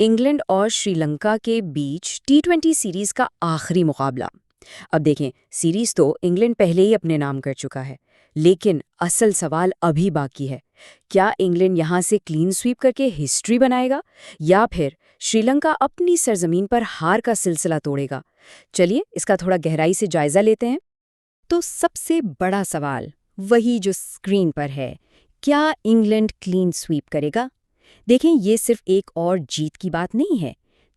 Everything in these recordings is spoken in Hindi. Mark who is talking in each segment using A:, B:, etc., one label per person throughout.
A: इंग्लैंड और श्रीलंका के बीच टी20 सीरीज का आखिरी मुकाबला। अब देखें, सीरीज तो इंग्लैंड पहले ही अपने नाम कर चुका है, लेकिन असल सवाल अभी बाकी है। क्या इंग्लैंड यहां से क्लीन स्वीप करके हिस्ट्री बनाएगा या फिर श्रीलंका अपनी सरजमीन पर हार का सिलसिला तोड़ेगा? चलिए इसका थोड़ा गहराई से जायजा लेते हैं। तो सबसे बड़ा सवाल वही जो स्क्रीन पर है, क्या इंग्लैंड क्लीन स्वीप करेगा? देखें, ये सिर्फ एक और जीत की बात नहीं है।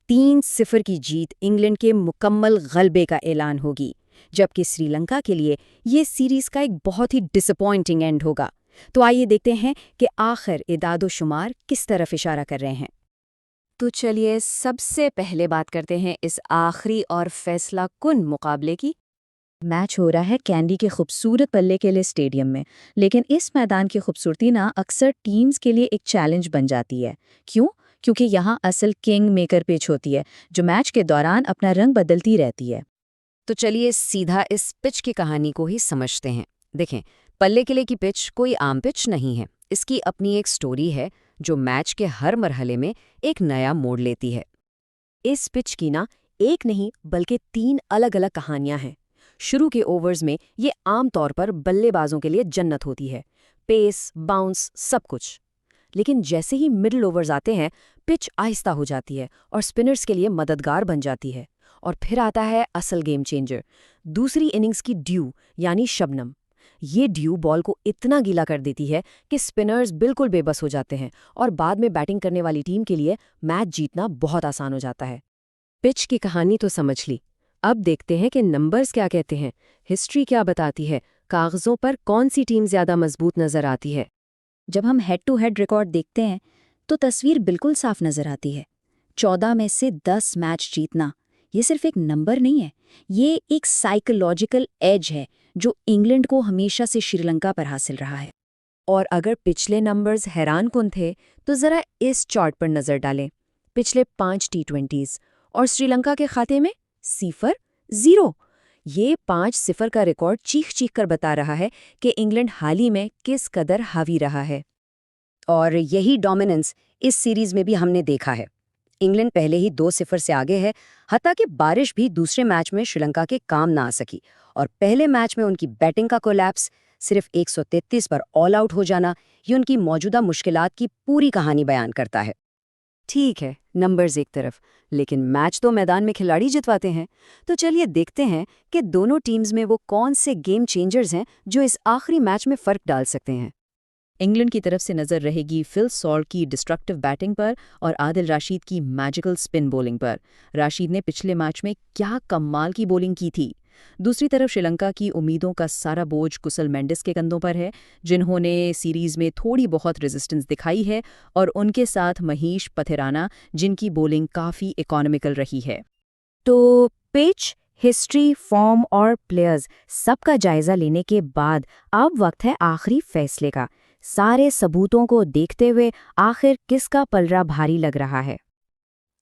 A: 3-0 की जीत इंग्लैंड के मुकम्मल गलबे का ऐलान होगी, जबकि श्रीलंका के लिए ये सीरीज का एक बहुत ही डिसअपॉइंटिंग एंड होगा। तो आइए देखते हैं कि आखिर इदादो-शुमार किस तरफ इशारा कर रहे हैं। तो चलिए सबसे पहले बात करते हैं इस आखिरी और फैसला कुन मुकाबले की।
B: मैच हो रहा है कैंडी के खूबसूरत पल्ले के लिए स्टेडियम में, लेकिन इस मैदान की खूबसूरती ना अक्सर टीम्स के लिए एक चैलेंज बन जाती है। क्यों? क्योंकि यहाँ असल किंग मेकर पिच होती है, जो मैच के दौरान अपना रंग बदलती रहती है।
A: तो चलिए सीधा इस पिच की कहानी को ही समझते हैं। देखें, पल्ले किले की पिच कोई आम पिच नहीं है। इसकी अपनी एक स्टोरी है जो मैच के हर मरहले में एक नया मोड़ लेती है।
C: इस पिच की ना एक नहीं बल्कि 3 अलग-अलग कहानियां हैं। शुरू के ओवर्स में ये आमतौर पर बल्लेबाजों के लिए जन्नत होती है, पेस, बाउंस, सब कुछ। लेकिन जैसे ही मिडिल ओवर्स आते हैं, पिच आहिस्ता हो जाती है और स्पिनर्स के लिए मददगार बन जाती है। और फिर आता है असल गेम चेंजर, दूसरी इनिंग्स की ड्यू यानी शबनम। ये ड्यू बॉल को इतना गीला कर देती है कि स्पिनर्स बिल्कुल बेबस हो जाते हैं और बाद में बैटिंग करने वाली टीम के लिए मैच जीतना बहुत आसान हो जाता है। पिच की कहानी तो समझ ली, अब देखते हैं कि नंबर्स क्या कहते हैं, हिस्ट्री क्या बताती है, कागजों पर कौन सी टीम ज्यादा मजबूत नजर आती है।
B: जब हम हेड टू हेड रिकॉर्ड देखते हैं तो तस्वीर बिल्कुल साफ नजर आती है। 14 में से 10 मैच जीतना ये सिर्फ एक नंबर नहीं है, ये एक साइकोलॉजिकल एज है जो इंग्लैंड को हमेशा से श्रीलंका पर हासिल रहा है।
C: और अगर पिछले नंबर्स हैरानकुन थे तो जरा इस चार्ट पर नजर डालें। पिछले 5 टी20 और श्रीलंका के खाते में 0-0। ये 5-0 का रिकॉर्ड चीख चीख कर बता रहा है कि इंग्लैंड हाल ही में किस कदर हावी रहा है।
A: और यही डोमिनेंस इस सीरीज में भी हमने देखा है। इंग्लैंड पहले ही 2-0 से आगे है, हत्ता कि बारिश भी दूसरे मैच में श्रीलंका के काम ना आ सकी। और पहले मैच में उनकी बैटिंग का कोलैप्स, सिर्फ 133 पर ऑल आउट हो जाना, ये उनकी मौजूदा मुश्किलात की पूरी कहानी बयान करता है। ठीक है, नंबर्स एक तरफ, लेकिन मैच तो मैदान में खिलाड़ी जितवाते हैं। तो चलिए देखते हैं कि दोनों टीम्स में वो कौन से गेम चेंजर्स हैं जो इस आखिरी मैच में फ़र्क डाल सकते हैं।
B: इंग्लैंड की तरफ से नज़र रहेगी फिल सॉल्ट की डिस्ट्रक्टिव बैटिंग पर और आदिल राशिद की मैजिकल स्पिन बॉलिंग पर। राशिद ने पिछले मैच में क्या कमाल की बॉलिंग की थी। दूसरी तरफ श्रीलंका की उम्मीदों का सारा बोझ कुशल मेंडिस के कंधों पर है, जिन्होंने सीरीज में थोड़ी बहुत रेजिस्टेंस दिखाई है, और उनके साथ महीश पथेराना, जिनकी बॉलिंग काफ़ी इकोनॉमिकल रही है।
C: तो पिच, हिस्ट्री, फॉर्म और प्लेयर्स सबका जायजा लेने के बाद अब वक्त है आखिरी फैसले का। सारे सबूतों को देखते हुए आखिर किसका पलड़ा भारी लग रहा है?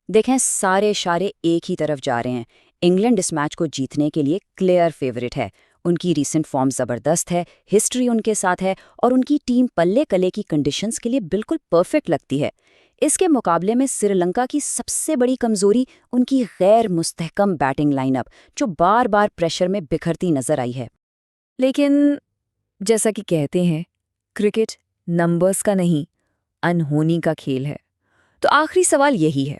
A: देखें, सारे इशारे एक ही तरफ जा रहे हैं। इंग्लैंड इस मैच को जीतने के लिए क्लियर फेवरेट है। उनकी रीसेंट फॉर्म ज़बरदस्त है, हिस्ट्री उनके साथ है और उनकी टीम पल्ले कले की कंडीशंस के लिए बिल्कुल परफेक्ट लगती है। इसके मुकाबले में श्रीलंका की सबसे बड़ी कमजोरी उनकी गैर मुस्तहकम बैटिंग लाइनअप, जो बार बार प्रेशर में बिखरती नजर आई है।
C: लेकिन जैसा कि कहते हैं, क्रिकेट नंबर्स का नहीं, अनहोनी का खेल है। तो आखिरी सवाल यही है,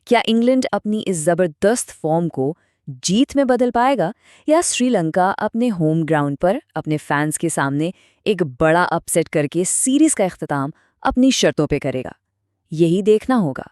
C: क्या इंग्लैंड अपनी इस जबरदस्त फॉर्म को जीत में बदल पाएगा या श्रीलंका अपने होम ग्राउंड पर अपने फैंस के सामने एक बड़ा अपसेट करके सीरीज का इख्तिताम अपनी शर्तों पे करेगा? यही देखना होगा।